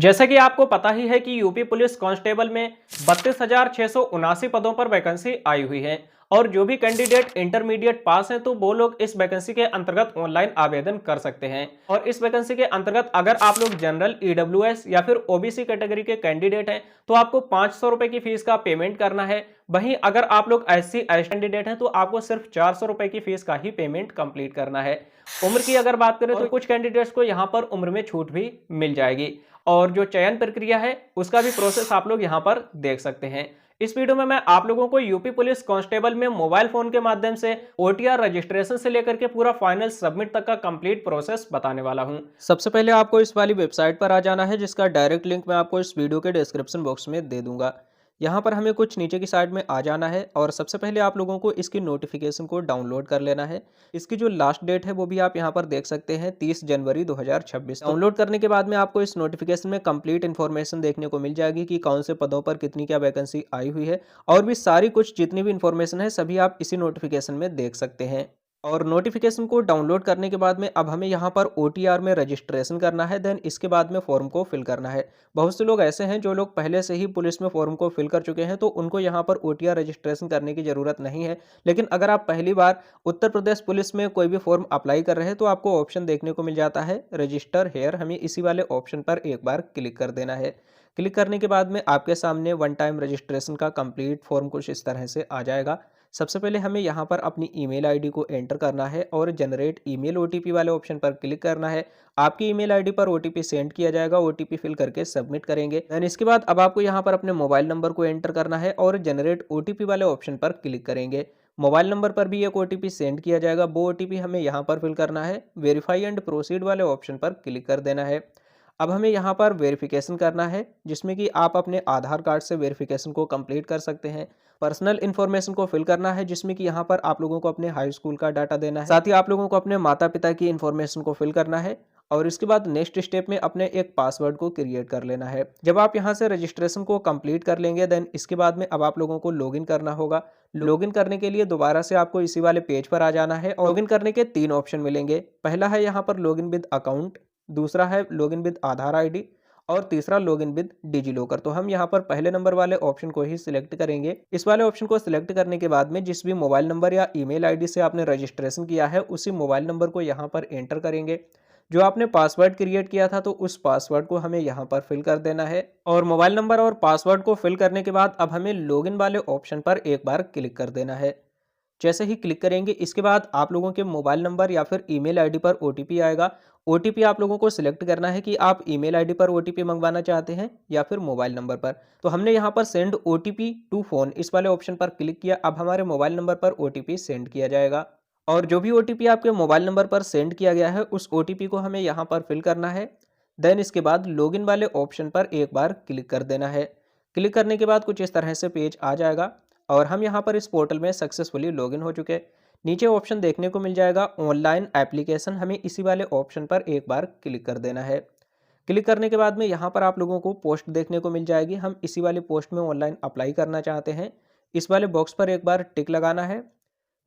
जैसा कि आपको पता ही है कि यूपी पुलिस कांस्टेबल में 32,679 पदों पर वैकेंसी आई हुई है। और जो भी कैंडिडेट इंटरमीडिएट पास हैं तो वो लोग इस वैकेंसी के अंतर्गत ऑनलाइन आवेदन कर सकते हैं। और इस वैकेंसी के अंतर्गत अगर आप लोग जनरल, ईडब्ल्यूएस या फिर ओबीसी कैटेगरी के कैंडिडेट हैं तो आपको 500 रुपए की फीस का पेमेंट करना है। वहीं अगर आप लोग एससी एसटी कैंडिडेट हैं तो आपको सिर्फ 400 रुपए की फीस का ही पेमेंट कंप्लीट करना है। उम्र की अगर बात करें तो कुछ कैंडिडेट्स को यहाँ पर उम्र में छूट भी मिल जाएगी। और जो चयन प्रक्रिया है उसका भी प्रोसेस आप लोग यहाँ पर देख सकते हैं। इस वीडियो में मैं आप लोगों को यूपी पुलिस कांस्टेबल में मोबाइल फोन के माध्यम से ओटीआर रजिस्ट्रेशन से लेकर के पूरा फाइनल सबमिट तक का कंप्लीट प्रोसेस बताने वाला हूं। सबसे पहले आपको इस वाली वेबसाइट पर आ जाना है, जिसका डायरेक्ट लिंक मैं आपको इस वीडियो के डिस्क्रिप्शन बॉक्स में दे दूंगा। यहाँ पर हमें कुछ नीचे की साइड में आ जाना है और सबसे पहले आप लोगों को इसकी नोटिफिकेशन को डाउनलोड कर लेना है। इसकी जो लास्ट डेट है वो भी आप यहाँ पर देख सकते हैं, 30 जनवरी 2026। डाउनलोड करने के बाद में आपको इस नोटिफिकेशन में कंप्लीट इन्फॉर्मेशन देखने को मिल जाएगी कि कौन से पदों पर कितनी क्या वैकेंसी आई हुई है। और भी सारी कुछ जितनी भी इन्फॉर्मेशन है सभी आप इसी नोटिफिकेशन में देख सकते हैं। और नोटिफिकेशन को डाउनलोड करने के बाद में अब हमें यहाँ पर ओटीआर में रजिस्ट्रेशन करना है। देन इसके बाद में फॉर्म को फिल करना है। बहुत से लोग ऐसे हैं जो लोग पहले से ही पुलिस में फॉर्म को फिल कर चुके हैं तो उनको यहाँ पर ओटीआर रजिस्ट्रेशन करने की ज़रूरत नहीं है। लेकिन अगर आप पहली बार उत्तर प्रदेश पुलिस में कोई भी फॉर्म अप्लाई कर रहे हैं तो आपको ऑप्शन देखने को मिल जाता है रजिस्टर हेयर। हमें इसी वाले ऑप्शन पर एक बार क्लिक कर देना है। क्लिक करने के बाद में आपके सामने वन टाइम रजिस्ट्रेशन का कंप्लीट फॉर्म कुछ इस तरह से आ जाएगा। सबसे पहले हमें यहाँ पर अपनी ईमेल आईडी को एंटर करना है और जनरेट ईमेल ओटीपी वाले ऑप्शन पर क्लिक करना है। आपकी ईमेल आईडी पर ओटीपी सेंड किया जाएगा। ओटीपी फिल करके सबमिट करेंगे। देन इसके बाद अब आपको यहाँ पर अपने मोबाइल नंबर को एंटर करना है और जनरेट ओटीपी वाले ऑप्शन पर क्लिक करेंगे। मोबाइल नंबर पर भी एक ओटीपी सेंड किया जाएगा। वो ओटीपी हमें यहाँ पर फिल करना है। वेरीफाई एंड प्रोसीड वाले ऑप्शन पर क्लिक कर देना है। अब हमें यहाँ पर वेरिफिकेशन करना है, जिसमें कि आप अपने आधार कार्ड से वेरिफिकेशन को कंप्लीट कर सकते हैं। पर्सनल इन्फॉर्मेशन को फिल करना है, जिसमें कि यहाँ पर आप लोगों को अपने हाई स्कूल का डाटा देना है। साथ ही आप लोगों को अपने माता पिता की इन्फॉर्मेशन को फिल करना है। और इसके बाद नेक्स्ट स्टेप में अपने एक पासवर्ड को क्रिएट कर लेना है। जब आप यहाँ से रजिस्ट्रेशन को कंप्लीट कर लेंगे देन इसके बाद में अब आप लोगों को लॉगिन करना होगा। लॉगिन करने के लिए दोबारा से आपको इसी वाले पेज पर आ जाना है। लॉगिन करने के 3 ऑप्शन मिलेंगे। पहला है यहाँ पर लॉगिन विद अकाउंट, दूसरा है लॉगिन विद आधार आईडी और तीसरा लॉगिन विद डिजी लॉकर। तो हम यहाँ पर पहले नंबर वाले ऑप्शन को ही सिलेक्ट करेंगे। इस वाले ऑप्शन को सिलेक्ट करने के बाद में जिस भी मोबाइल नंबर या ईमेल आईडी से आपने रजिस्ट्रेशन किया है उसी मोबाइल नंबर को यहाँ पर एंटर करेंगे। जो आपने पासवर्ड क्रिएट किया था तो उस पासवर्ड को हमें यहाँ पर फिल कर देना है। और मोबाइल नंबर और पासवर्ड को फिल करने के बाद अब हमें लॉगिन वाले ऑप्शन पर एक बार क्लिक कर देना है। जैसे ही क्लिक करेंगे इसके बाद आप लोगों के मोबाइल नंबर या फिर ईमेल आईडी पर ओटीपी आएगा। ओटीपी आप लोगों को सिलेक्ट करना है कि आप ईमेल आईडी पर ओटीपी मंगवाना चाहते हैं या फिर मोबाइल नंबर पर। तो हमने यहाँ पर सेंड ओटीपी टू फोन इस वाले ऑप्शन पर क्लिक किया। अब हमारे मोबाइल नंबर पर ओटीपी सेंड किया जाएगा। और जो भी ओटीपी आपके मोबाइल नंबर पर सेंड किया गया है उस ओटीपी को हमें यहाँ पर फिल करना है। देन इसके बाद लॉगिन वाले ऑप्शन पर एक बार क्लिक कर देना है। क्लिक करने के बाद कुछ इस तरह से पेज आ जाएगा और हम यहाँ पर इस पोर्टल में सक्सेसफुली लॉगिन हो चुके। नीचे ऑप्शन देखने को मिल जाएगा ऑनलाइन एप्लीकेशन, हमें इसी वाले ऑप्शन पर एक बार क्लिक कर देना है। क्लिक करने के बाद में यहाँ पर आप लोगों को पोस्ट देखने को मिल जाएगी। हम इसी वाली पोस्ट में ऑनलाइन अप्लाई करना चाहते हैं। इस वाले बॉक्स पर एक बार टिक लगाना है।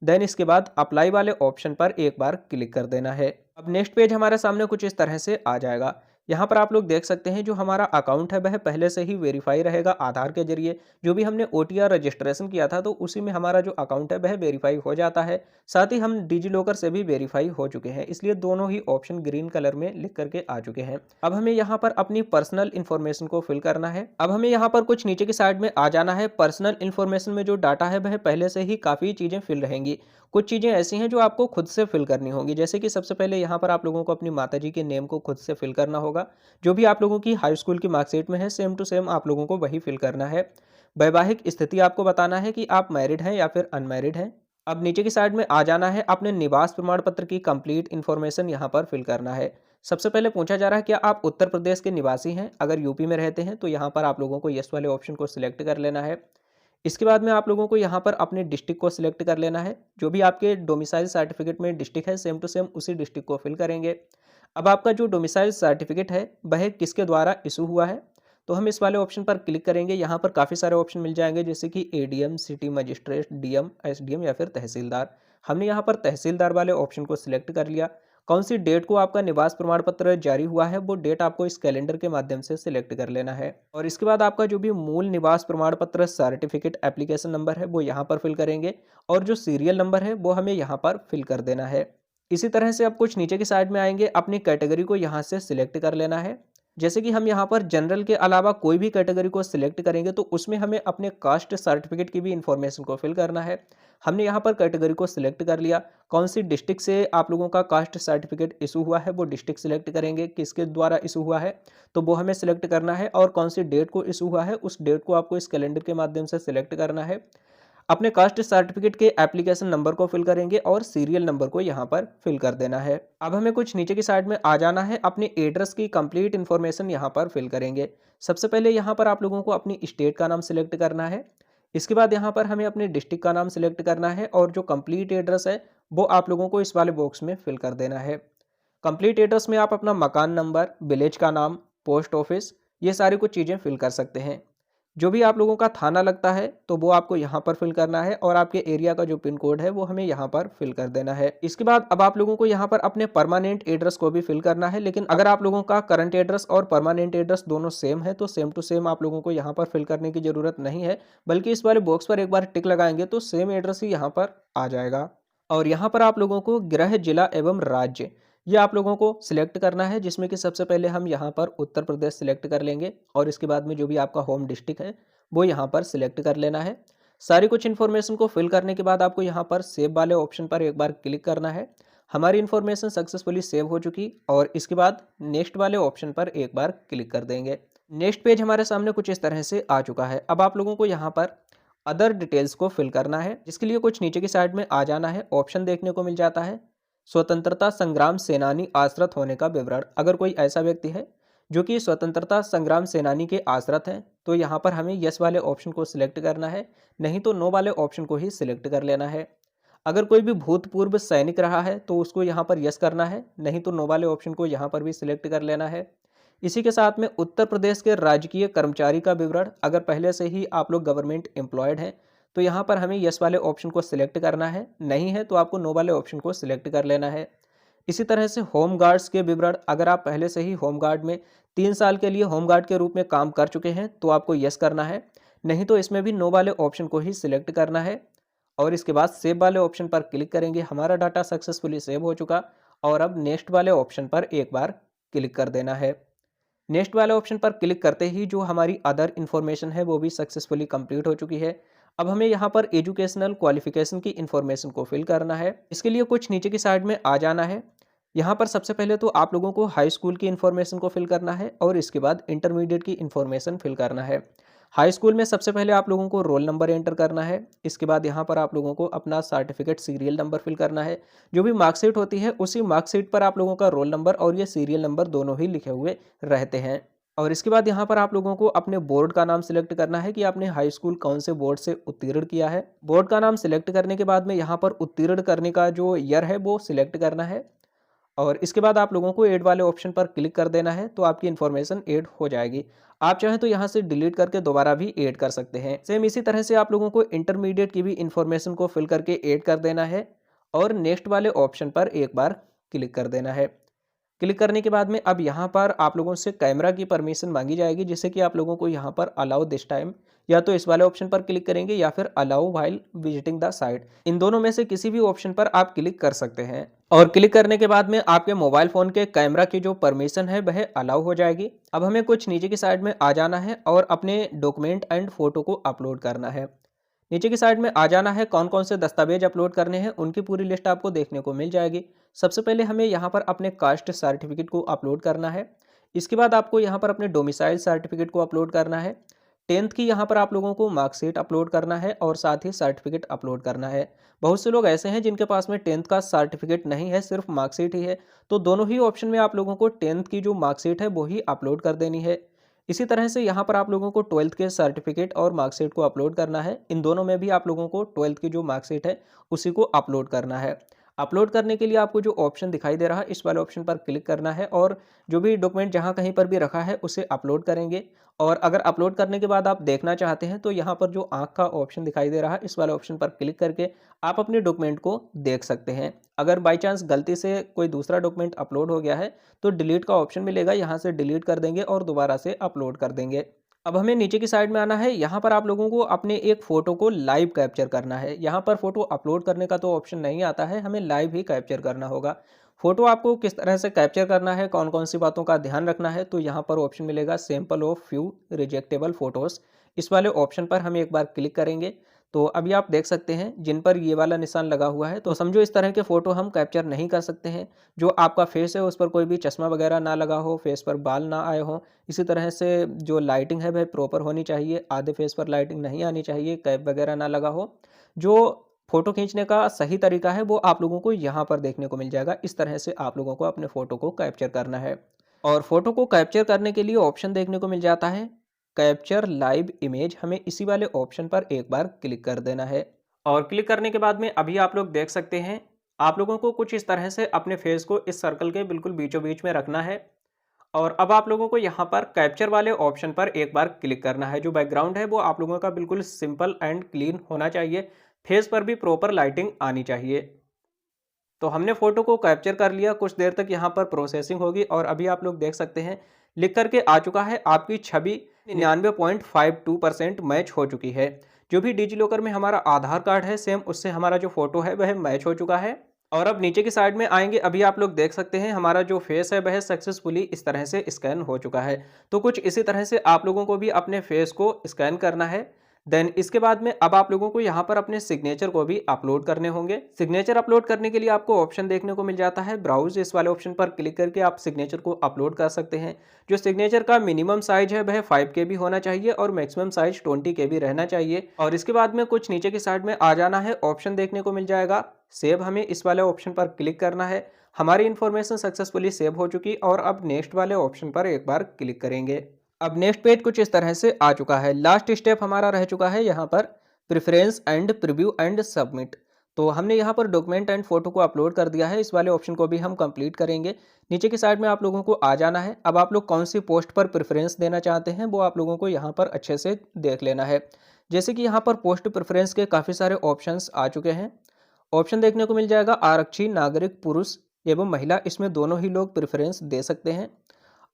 देन इसके बाद अप्लाई वाले ऑप्शन पर एक बार क्लिक कर देना है। अब नेक्स्ट पेज हमारे सामने कुछ इस तरह से आ जाएगा। यहाँ पर आप लोग देख सकते हैं जो हमारा अकाउंट है वह पहले से ही वेरीफाई रहेगा आधार के जरिए। जो भी हमने ओटीआर रजिस्ट्रेशन किया था तो उसी में हमारा जो अकाउंट है वह वेरीफाई हो जाता है। साथ ही हम डिजी लॉकर से भी वेरीफाई हो चुके हैं, इसलिए दोनों ही ऑप्शन ग्रीन कलर में लिख करके आ चुके हैं। अब हमें यहाँ पर अपनी पर्सनल इन्फॉर्मेशन को फिल करना है। अब हमें यहाँ पर कुछ नीचे की साइड में आ जाना है। पर्सनल इन्फॉर्मेशन में जो डाटा है वह पहले से ही काफ़ी चीज़ें फिल रहेंगी। कुछ चीज़ें ऐसी हैं जो आपको खुद से फिल करनी होगी, जैसे कि सबसे पहले यहाँ पर आप लोगों को अपनी माताजी के नेम को खुद से फिल करना होगा। जो भी आप लोगों की हाई स्कूल की मार्कशीट में है सेम टू सेम आप लोगों को वही फिल करना है। वैवाहिक स्थिति आपको बताना है कि आप मैरिड हैं या फिर अनमैरिड हैं। अब नीचे की साइड में आ जाना है। अपने निवास प्रमाण पत्र की कंप्लीट इन्फॉर्मेशन यहाँ पर फिल करना है। सबसे पहले पूछा जा रहा है क्या आप उत्तर प्रदेश के निवासी हैं। अगर यूपी में रहते हैं तो यहाँ पर आप लोगों को यस वाले ऑप्शन को सिलेक्ट कर लेना है। इसके बाद में आप लोगों को यहाँ पर अपने डिस्ट्रिक्ट को सिलेक्ट कर लेना है। जो भी आपके डोमिसाइल सर्टिफिकेट में डिस्ट्रिक्ट है सेम टू सेम उसी डिस्ट्रिक्ट को फिल करेंगे। अब आपका जो डोमिसाइल सर्टिफिकेट है वह किसके द्वारा इशू हुआ है, तो हम इस वाले ऑप्शन पर क्लिक करेंगे। यहाँ पर काफ़ी सारे ऑप्शन मिल जाएंगे, जैसे कि ADM, city magistrate, DM, SDM या फिर तहसीलदार। हमने यहाँ पर तहसीलदार वाले ऑप्शन को सिलेक्ट कर लिया। कौन सी डेट को आपका निवास प्रमाण पत्र जारी हुआ है, वो डेट आपको इस कैलेंडर के माध्यम से सिलेक्ट कर लेना है। और इसके बाद आपका जो भी मूल निवास प्रमाण पत्र सर्टिफिकेट एप्लीकेशन नंबर है वो यहाँ पर फिल करेंगे, और जो सीरियल नंबर है वो हमें यहाँ पर फिल कर देना है। इसी तरह से अब कुछ नीचे की साइड में आएंगे, अपनी कैटेगरी को यहाँ से सिलेक्ट कर लेना है। जैसे कि हम यहाँ पर जनरल के अलावा कोई भी कैटेगरी को सिलेक्ट करेंगे तो उसमें हमें अपने कास्ट सर्टिफिकेट की भी इंफॉर्मेशन को फिल करना है। हमने यहाँ पर कैटेगरी को सिलेक्ट कर लिया, कौन सी डिस्ट्रिक्ट से आप लोगों का कास्ट सर्टिफिकेट इशू हुआ है वो डिस्ट्रिक्ट सिलेक्ट करेंगे, किसके द्वारा इशू हुआ है तो वो हमें सिलेक्ट करना है, और कौन सी डेट को इशू हुआ है उस डेट को आपको इस कैलेंडर के माध्यम से सिलेक्ट करना है। अपने कास्ट सर्टिफिकेट के एप्लीकेशन नंबर को फिल करेंगे और सीरियल नंबर को यहाँ पर फिल कर देना है। अब हमें कुछ नीचे की साइड में आ जाना है, अपने एड्रेस की कंप्लीट इन्फॉर्मेशन यहाँ पर फिल करेंगे। सबसे पहले यहाँ पर आप लोगों को अपनी स्टेट का नाम सिलेक्ट करना है। इसके बाद यहाँ पर हमें अपने डिस्ट्रिक्ट का नाम सिलेक्ट करना है, और जो कंप्लीट एड्रेस है वो आप लोगों को इस वाले बॉक्स में फिल कर देना है। कंप्लीट एड्रेस में आप अपना मकान नंबर, विलेज का नाम, पोस्ट ऑफिस, ये सारी कुछ चीज़ें फिल कर सकते हैं। जो भी आप लोगों का थाना लगता है तो वो आपको यहाँ पर फिल करना है, और आपके एरिया का जो पिन कोड है वो हमें यहाँ पर फिल कर देना है। इसके बाद अब आप लोगों को यहाँ पर अपने परमानेंट एड्रेस को भी फिल करना है, लेकिन अगर आप लोगों का करंट एड्रेस और परमानेंट एड्रेस दोनों सेम है तो सेम टू सेम आप लोगों को यहाँ पर फिल करने की जरूरत नहीं है, बल्कि इस वाले बॉक्स पर एक बार टिक लगाएंगे तो सेम एड्रेस ही यहाँ पर आ जाएगा। और यहाँ पर आप लोगों को गृह जिला एवं राज्य ये आप लोगों को सिलेक्ट करना है, जिसमें कि सबसे पहले हम यहाँ पर उत्तर प्रदेश सिलेक्ट कर लेंगे, और इसके बाद में जो भी आपका होम डिस्ट्रिक्ट है वो यहाँ पर सिलेक्ट कर लेना है। सारी कुछ इन्फॉर्मेशन को फिल करने के बाद आपको यहाँ पर सेव वाले ऑप्शन पर एक बार क्लिक करना है। हमारी इन्फॉर्मेशन सक्सेसफुली सेव हो चुकी, और इसके बाद नेक्स्ट वाले ऑप्शन पर एक बार क्लिक कर देंगे। नेक्स्ट पेज हमारे सामने कुछ इस तरह से आ चुका है। अब आप लोगों को यहाँ पर अदर डिटेल्स को फिल करना है, जिसके लिए कुछ नीचे की साइड में आ जाना है। ऑप्शन देखने को मिल जाता है स्वतंत्रता संग्राम सेनानी आश्रित होने का विवरण। अगर कोई ऐसा व्यक्ति है जो कि स्वतंत्रता संग्राम सेनानी के आश्रित हैं तो यहाँ पर हमें यस वाले ऑप्शन को सिलेक्ट करना है, नहीं तो नो वाले ऑप्शन को ही सिलेक्ट कर लेना है। अगर कोई भी भूतपूर्व सैनिक रहा है तो उसको यहाँ पर यस करना है, नहीं तो नो वाले ऑप्शन को यहाँ पर भी सिलेक्ट कर लेना है। इसी के साथ में उत्तर प्रदेश के राजकीय कर्मचारी का विवरण, अगर पहले से ही आप लोग गवर्नमेंट एम्प्लॉयड हैं तो यहाँ पर हमें यस वाले ऑप्शन को सिलेक्ट करना है, नहीं है तो आपको नो वाले ऑप्शन को सिलेक्ट कर लेना है। इसी तरह से होम गार्ड्स के विवरण, अगर आप पहले से ही होम गार्ड में 3 साल के लिए होम गार्ड के रूप में काम कर चुके हैं तो आपको यस करना है, नहीं तो इसमें भी नो वाले ऑप्शन को ही सिलेक्ट करना है। और इसके बाद सेव वाले ऑप्शन पर क्लिक करेंगे। हमारा डाटा सक्सेसफुली सेव हो चुका, और अब नेक्स्ट वाले ऑप्शन पर एक बार क्लिक कर देना है। नेक्स्ट वाले ऑप्शन पर क्लिक करते ही जो हमारी अदर इन्फॉर्मेशन है वो भी सक्सेसफुली कंप्लीट हो चुकी है। अब हमें यहाँ पर एजुकेशनल क्वालिफिकेशन की इन्फॉर्मेशन को फिल करना है। इसके लिए कुछ नीचे की साइड में आ जाना है। यहाँ पर सबसे पहले तो आप लोगों को हाई स्कूल की इन्फॉर्मेशन को फिल करना है, और इसके बाद इंटरमीडिएट की इन्फॉर्मेशन फिल करना है। हाई स्कूल में सबसे पहले आप लोगों को रोल नंबर एंटर करना है। इसके बाद यहाँ पर आप लोगों को अपना सर्टिफिकेट सीरियल नंबर फिल करना है। जो भी मार्कशीट होती है उसी मार्कशीट पर आप लोगों का रोल नंबर और ये सीरियल नंबर दोनों ही लिखे हुए रहते हैं। और इसके बाद यहाँ पर आप लोगों को अपने बोर्ड का नाम सिलेक्ट करना है कि आपने हाई स्कूल कौन से बोर्ड से उत्तीर्ण किया है। बोर्ड का नाम सिलेक्ट करने के बाद में यहाँ पर उत्तीर्ण करने का जो ईयर है वो सिलेक्ट करना है, और इसके बाद आप लोगों को ऐड वाले ऑप्शन पर क्लिक कर देना है तो आपकी इन्फॉर्मेशन ऐड हो जाएगी। आप चाहें तो यहाँ से डिलीट करके दोबारा भी ऐड कर सकते हैं। सेम इसी तरह से आप लोगों को इंटरमीडिएट की भी इन्फॉर्मेशन को फिल करके ऐड कर देना है, और नेक्स्ट वाले ऑप्शन पर एक बार क्लिक कर देना है। क्लिक करने के बाद में अब यहाँ पर आप लोगों से कैमरा की परमिशन मांगी जाएगी, जिससे कि आप लोगों को यहाँ पर अलाउ दिस टाइम, या तो इस वाले ऑप्शन पर क्लिक करेंगे या फिर allow while visiting the site, इन दोनों में से किसी भी ऑप्शन पर आप क्लिक कर सकते हैं। और क्लिक करने के बाद में आपके मोबाइल फोन के कैमरा की जो परमिशन है वह अलाउ हो जाएगी। अब हमें कुछ नीचे की साइड में आ जाना है और अपने डॉक्यूमेंट एंड फोटो को अपलोड करना है। नीचे की साइड में आ जाना है, कौन कौन से दस्तावेज अपलोड करने हैं उनकी पूरी लिस्ट आपको देखने को मिल जाएगी। सबसे पहले हमें यहाँ पर अपने कास्ट सर्टिफिकेट को अपलोड करना है। इसके बाद आपको यहाँ पर अपने डोमिसाइल सर्टिफिकेट को अपलोड करना है। 10th की यहाँ पर आप लोगों को मार्कशीट अपलोड करना है और साथ ही सर्टिफिकेट अपलोड करना है। बहुत से लोग ऐसे हैं जिनके पास में 10th का सर्टिफिकेट नहीं है, सिर्फ मार्कशीट ही है, तो दोनों ही ऑप्शन में आप लोगों को 10th की जो मार्कशीट है वो ही अपलोड कर देनी है। इसी तरह से यहाँ पर आप लोगों को 12th के सर्टिफिकेट और मार्कशीट को अपलोड करना है। इन दोनों में भी आप लोगों को 12th की जो मार्कशीट है उसी को अपलोड करना है। अपलोड करने के लिए आपको जो ऑप्शन दिखाई दे रहा है इस वाले ऑप्शन पर क्लिक करना है और जो भी डॉक्यूमेंट जहाँ कहीं पर भी रखा है उसे अपलोड करेंगे। और अगर अपलोड करने के बाद आप देखना चाहते हैं तो यहाँ पर जो आँख का ऑप्शन दिखाई दे रहा है इस वाले ऑप्शन पर क्लिक करके आप अपने डॉक्यूमेंट को देख सकते हैं। अगर बाई चांस गलती से कोई दूसरा डॉक्यूमेंट अपलोड हो गया है तो डिलीट का ऑप्शन मिलेगा, यहाँ से डिलीट कर देंगे और दोबारा से अपलोड कर देंगे। अब हमें नीचे की साइड में आना है। यहाँ पर आप लोगों को अपने एक फ़ोटो को लाइव कैप्चर करना है। यहाँ पर फ़ोटो अपलोड करने का तो ऑप्शन नहीं आता है, हमें लाइव ही कैप्चर करना होगा। फ़ोटो आपको किस तरह से कैप्चर करना है, कौन कौन सी बातों का ध्यान रखना है, तो यहाँ पर ऑप्शन मिलेगा सैंपल ऑफ फ्यू रिजेक्टेबल फ़ोटोज़। इस वाले ऑप्शन पर हम एक बार क्लिक करेंगे तो अभी आप देख सकते हैं जिन पर ये वाला निशान लगा हुआ है, तो समझो इस तरह के फ़ोटो हम कैप्चर नहीं कर सकते हैं। जो आपका फेस है उस पर कोई भी चश्मा वगैरह ना लगा हो, फेस पर बाल ना आए हों, इसी तरह से जो लाइटिंग है वह प्रॉपर होनी चाहिए, आधे फेस पर लाइटिंग नहीं आनी चाहिए, कैप वगैरह ना लगा हो। जो फ़ोटो खींचने का सही तरीका है वो आप लोगों को यहाँ पर देखने को मिल जाएगा। इस तरह से आप लोगों को अपने फ़ोटो को कैप्चर करना है। और फ़ोटो को कैप्चर करने के लिए ऑप्शन देखने को मिल जाता है कैप्चर लाइव इमेज। हमें इसी वाले ऑप्शन पर एक बार क्लिक कर देना है। और क्लिक करने के बाद में अभी आप लोग देख सकते हैं आप लोगों को कुछ इस तरह से अपने फेस को इस सर्कल के बिल्कुल बीचों बीच में रखना है। और अब आप लोगों को यहाँ पर कैप्चर वाले ऑप्शन पर एक बार क्लिक करना है। जो बैकग्राउंड है वो आप लोगों का बिल्कुल सिंपल एंड क्लीन होना चाहिए, फेस पर भी प्रॉपर लाइटिंग आनी चाहिए। तो हमने फ़ोटो को कैप्चर कर लिया, कुछ देर तक यहाँ पर प्रोसेसिंग होगी और अभी आप लोग देख सकते हैं लिख करके आ चुका है आपकी छवि 99.52% मैच हो चुकी है। जो भी डिजिलॉकर में हमारा आधार कार्ड है सेम उससे हमारा जो फ़ोटो है वह मैच हो चुका है। और अब नीचे की साइड में आएंगे, अभी आप लोग देख सकते हैं हमारा जो फेस है वह सक्सेसफुली इस तरह से स्कैन हो चुका है। तो कुछ इसी तरह से आप लोगों को भी अपने फेस को स्कैन करना है। देन इसके बाद में अब आप लोगों को यहाँ पर अपने सिग्नेचर को भी अपलोड करने होंगे। सिग्नेचर अपलोड करने के लिए आपको ऑप्शन देखने को मिल जाता है ब्राउज। इस वाले ऑप्शन पर क्लिक करके आप सिग्नेचर को अपलोड कर सकते हैं। जो सिग्नेचर का मिनिमम साइज है वह 5 KB होना चाहिए और मैक्सिमम साइज 20 KB रहना चाहिए। और इसके बाद में कुछ नीचे की साइड में आ जाना है, ऑप्शन देखने को मिल जाएगा सेव। हमें इस वाले ऑप्शन पर क्लिक करना है। हमारी इन्फॉर्मेशन सक्सेसफुली सेव हो चुकी और अब नेक्स्ट वाले ऑप्शन पर एक बार क्लिक करेंगे। अब नेक्स्ट पेज कुछ इस तरह से आ चुका है। लास्ट स्टेप हमारा रह चुका है यहाँ पर preference and preview and submit. तो हमने यहाँ पर डॉक्यूमेंट एंड फोटो को अपलोड कर दिया है, इस वाले ऑप्शन को भी हम कंप्लीट करेंगे। नीचे की साइड में आप लोगों को आ जाना है। अब आप लोग कौन सी पोस्ट पर प्रेफरेंस देना चाहते हैं वो आप लोगों को यहाँ पर अच्छे से देख लेना है। जैसे कि यहाँ पर पोस्ट प्रेफरेंस के काफ़ी सारे ऑप्शंस आ चुके हैं। ऑप्शन देखने को मिल जाएगा आरक्षी, नागरिक, पुरुष एवं महिला, इसमें दोनों ही लोग प्रेफरेंस दे सकते हैं।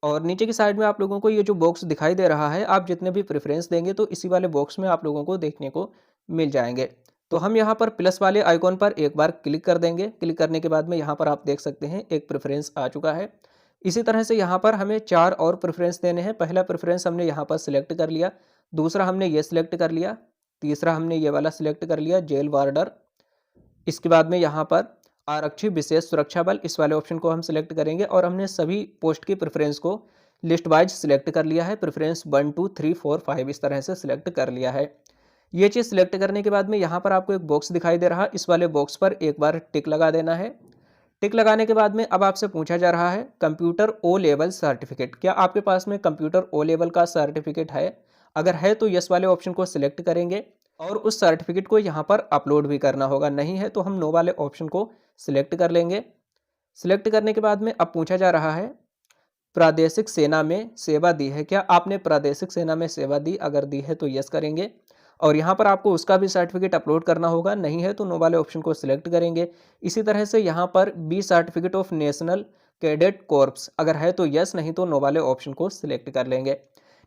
और नीचे की साइड में आप लोगों को ये जो बॉक्स दिखाई दे रहा है, आप जितने भी प्रेफरेंस देंगे तो इसी वाले बॉक्स में आप लोगों को देखने को मिल जाएंगे। तो हम यहाँ पर प्लस वाले आइकॉन पर एक बार क्लिक कर देंगे। क्लिक करने के बाद में यहाँ पर आप देख सकते हैं एक प्रेफरेंस आ चुका है। इसी तरह से यहाँ पर हमें 4 और प्रेफरेंस देने हैं। पहला प्रेफरेंस हमने यहाँ पर सिलेक्ट कर लिया, दूसरा हमने ये सिलेक्ट कर लिया, तीसरा हमने ये वाला सिलेक्ट कर लिया जेल वार्डर। इसके बाद में यहाँ पर आरक्षी विशेष सुरक्षा बल, इस वाले ऑप्शन को हम सिलेक्ट करेंगे और हमने सभी पोस्ट की प्रेफरेंस को लिस्ट वाइज सिलेक्ट कर लिया है। प्रेफरेंस 1 2 3 4 5 इस तरह से सिलेक्ट कर लिया है। ये चीज़ सिलेक्ट करने के बाद में यहाँ पर आपको एक बॉक्स दिखाई दे रहा है, इस वाले बॉक्स पर एक बार टिक लगा देना है। टिक लगाने के बाद में अब आपसे पूछा जा रहा है कंप्यूटर ओ लेवल सर्टिफिकेट, क्या आपके पास में कंप्यूटर ओ लेवल का सर्टिफिकेट है? अगर है तो यस वाले ऑप्शन को सिलेक्ट करेंगे और उस सर्टिफिकेट को यहाँ पर अपलोड भी करना होगा। नहीं है तो हम नो वाले ऑप्शन को सिलेक्ट कर लेंगे। सिलेक्ट करने के बाद में अब पूछा जा रहा है प्रादेशिक सेना में सेवा दी है, क्या आपने प्रादेशिक सेना में सेवा दी? अगर दी है तो यस करेंगे और यहाँ पर आपको उसका भी सर्टिफिकेट अपलोड करना होगा। नहीं है तो नो वाले ऑप्शन को सिलेक्ट करेंगे। इसी तरह से यहाँ पर B certificate of national cadet corps, अगर है तो यस, नहीं तो नो वाले ऑप्शन को सिलेक्ट कर लेंगे।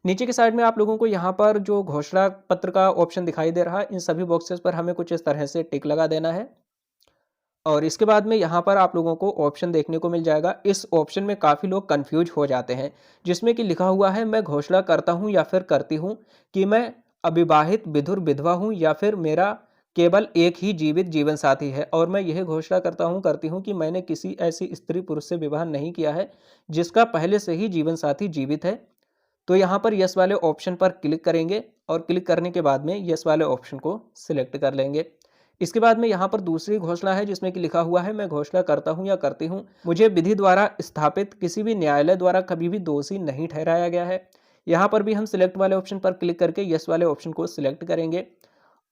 नीचे की साइड में आप लोगों को यहाँ पर जो घोषणा पत्र का ऑप्शन दिखाई दे रहा है, इन सभी बॉक्सेस पर हमें कुछ इस तरह से टिक लगा देना है। और इसके बाद में यहाँ पर आप लोगों को ऑप्शन देखने को मिल जाएगा। इस ऑप्शन में काफ़ी लोग कंफ्यूज हो जाते हैं, जिसमें कि लिखा हुआ है मैं घोषणा करता हूँ या फिर करती हूँ कि मैं अविवाहित, विधुर, विधवा हूँ या फिर मेरा केवल एक ही जीवित जीवन साथी है। और मैं यह घोषणा करता हूँ, करती हूँ कि मैंने किसी ऐसी स्त्री पुरुष से विवाह नहीं किया है जिसका पहले से ही जीवन साथी जीवित है। तो यहाँ पर यस वाले ऑप्शन पर क्लिक करेंगे और क्लिक करने के बाद में यस वाले ऑप्शन को सिलेक्ट कर लेंगे। इसके बाद में यहाँ पर दूसरी घोषणा है जिसमें कि लिखा हुआ है मैं घोषणा करता हूँ या करती हूँ मुझे विधि द्वारा स्थापित किसी भी न्यायालय द्वारा कभी भी दोषी नहीं ठहराया गया है। यहाँ पर भी हम सिलेक्ट वाले ऑप्शन पर क्लिक करके यस वाले ऑप्शन को सिलेक्ट करेंगे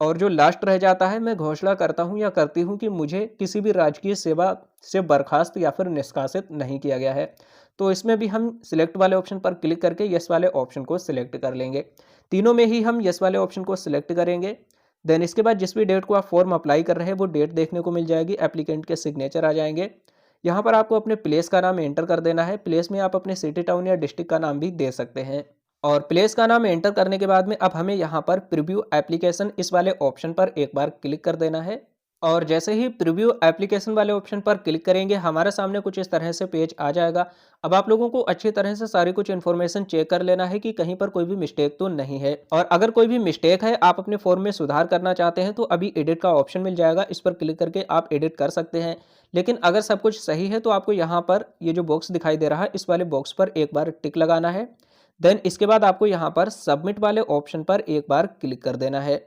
और जो लास्ट रह जाता है, मैं घोषणा करता हूं या करती हूं कि मुझे किसी भी राजकीय सेवा से बर्खास्त या फिर निष्कासित नहीं किया गया है। तो इसमें भी हम सिलेक्ट वाले ऑप्शन पर क्लिक करके यस वाले ऑप्शन को सिलेक्ट कर लेंगे। तीनों में ही हम यस वाले ऑप्शन को सिलेक्ट करेंगे। देन इसके बाद जिस भी डेट को आप फॉर्म अप्लाई कर रहे हैं वो डेट देखने को मिल जाएगी। एप्लीकेंट के सिग्नेचर आ जाएंगे। यहाँ पर आपको अपने प्लेस का नाम एंटर कर देना है। प्लेस में आप अपने सिटी, टाउन या डिस्ट्रिक्ट का नाम भी दे सकते हैं। और प्लेस का नाम एंटर करने के बाद में अब हमें यहाँ पर प्रीव्यू एप्लीकेशन इस वाले ऑप्शन पर एक बार क्लिक कर देना है। और जैसे ही प्रीव्यू एप्लीकेशन वाले ऑप्शन पर क्लिक करेंगे, हमारे सामने कुछ इस तरह से पेज आ जाएगा। अब आप लोगों को अच्छी तरह से सारी कुछ इन्फॉर्मेशन चेक कर लेना है कि कहीं पर कोई भी मिस्टेक तो नहीं है। और अगर कोई भी मिस्टेक है, आप अपने फॉर्म में सुधार करना चाहते हैं, तो अभी एडिट का ऑप्शन मिल जाएगा। इस पर क्लिक करके आप एडिट कर सकते हैं। लेकिन अगर सब कुछ सही है तो आपको यहाँ पर ये जो बॉक्स दिखाई दे रहा है, इस वाले बॉक्स पर एक बार टिक लगाना है। देन इसके बाद आपको यहाँ पर सबमिट वाले ऑप्शन पर एक बार क्लिक कर देना है।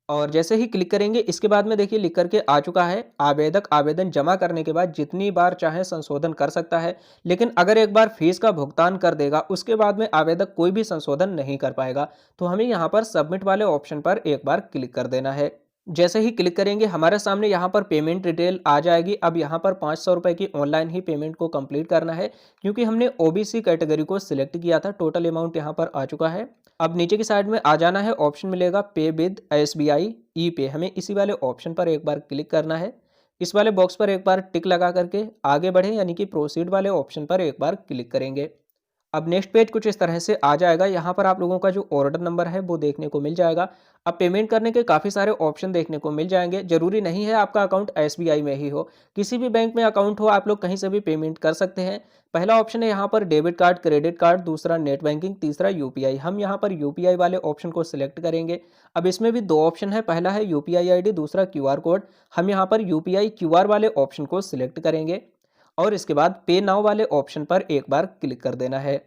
और जैसे ही क्लिक करेंगे, इसके बाद में देखिए लिख करके आ चुका है, आवेदक आवेदन जमा करने के बाद जितनी बार चाहे संशोधन कर सकता है। लेकिन अगर एक बार फीस का भुगतान कर देगा, उसके बाद में आवेदक कोई भी संशोधन नहीं कर पाएगा। तो हमें यहाँ पर सबमिट वाले ऑप्शन पर एक बार क्लिक कर देना है। जैसे ही क्लिक करेंगे, हमारे सामने यहाँ पर पेमेंट डिटेल आ जाएगी। अब यहाँ पर 500 रुपये की ऑनलाइन ही पेमेंट को कंप्लीट करना है, क्योंकि हमने ओबीसी कैटेगरी को सिलेक्ट किया था। टोटल अमाउंट यहाँ पर आ चुका है। अब नीचे की साइड में आ जाना है, ऑप्शन मिलेगा पे विद एसबीआई ई पे। हमें इसी वाले ऑप्शन पर एक बार क्लिक करना है। इस वाले बॉक्स पर एक बार टिक लगा करके आगे बढ़े, यानी कि प्रोसीड वाले ऑप्शन पर एक बार क्लिक करेंगे। अब नेक्स्ट पेज कुछ इस तरह से आ जाएगा। यहाँ पर आप लोगों का जो ऑर्डर नंबर है वो देखने को मिल जाएगा। अब पेमेंट करने के काफ़ी सारे ऑप्शन देखने को मिल जाएंगे। जरूरी नहीं है आपका अकाउंट एसबीआई में ही हो, किसी भी बैंक में अकाउंट हो, आप लोग कहीं से भी पेमेंट कर सकते हैं। पहला ऑप्शन है यहाँ पर डेबिट कार्ड, क्रेडिट कार्ड, दूसरा नेट बैंकिंग, तीसरा यूपीआई। हम यहाँ पर यूपीआई वाले ऑप्शन को सिलेक्ट करेंगे। अब इसमें भी दो ऑप्शन है, पहला है यूपीआई आईडी, दूसरा क्यूआर कोड। हम यहाँ पर यूपीआई क्यूआर वाले ऑप्शन को सिलेक्ट करेंगे और इसके बाद पे नाउ वाले ऑप्शन पर एक बार क्लिक कर देना है।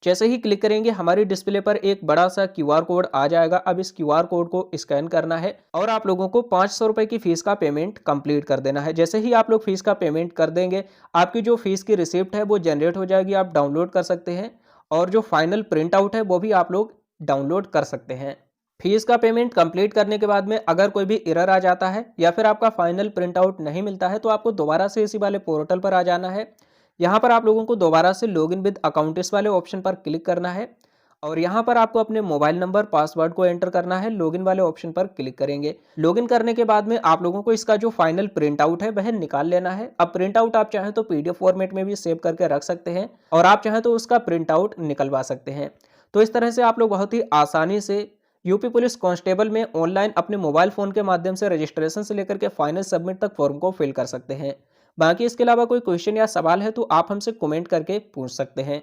जैसे ही क्लिक करेंगे, हमारी डिस्प्ले पर एक बड़ा सा क्यूआर कोड आ जाएगा। अब इस क्यूआर कोड को स्कैन करना है और आप लोगों को 500 रुपये की फीस का पेमेंट कंप्लीट कर देना है। जैसे ही आप लोग फीस का पेमेंट कर देंगे, आपकी जो फीस की रिसिप्ट है वो जनरेट हो जाएगी। आप डाउनलोड कर सकते हैं और जो फाइनल प्रिंट आउट है वो भी आप लोग डाउनलोड कर सकते हैं। फीस का पेमेंट कंप्लीट करने के बाद में अगर कोई भी एरर आ जाता है या फिर आपका फाइनल प्रिंट आउट नहीं मिलता है, तो आपको दोबारा से इसी वाले पोर्टल पर आ जाना है। यहाँ पर आप लोगों को दोबारा से लॉगिन विद अकाउंट इस वाले ऑप्शन पर क्लिक करना है और यहाँ पर आपको अपने मोबाइल नंबर, पासवर्ड को एंटर करना है। लॉगिन वाले ऑप्शन पर क्लिक करेंगे। लॉगिन करने के बाद में आप लोगों को इसका जो फाइनल प्रिंट आउट है वह निकाल लेना है। अब प्रिंट आउट आप चाहें तो पीडीएफ फॉर्मेट में भी सेव करके रख सकते हैं और आप चाहें तो उसका प्रिंट आउट निकलवा सकते हैं। तो इस तरह से आप लोग बहुत ही आसानी से यूपी पुलिस कांस्टेबल में ऑनलाइन अपने मोबाइल फोन के माध्यम से रजिस्ट्रेशन से लेकर के फाइनल सबमिट तक फॉर्म को फिल कर सकते हैं। बाकी इसके अलावा कोई क्वेश्चन या सवाल है तो आप हमसे कमेंट करके पूछ सकते हैं।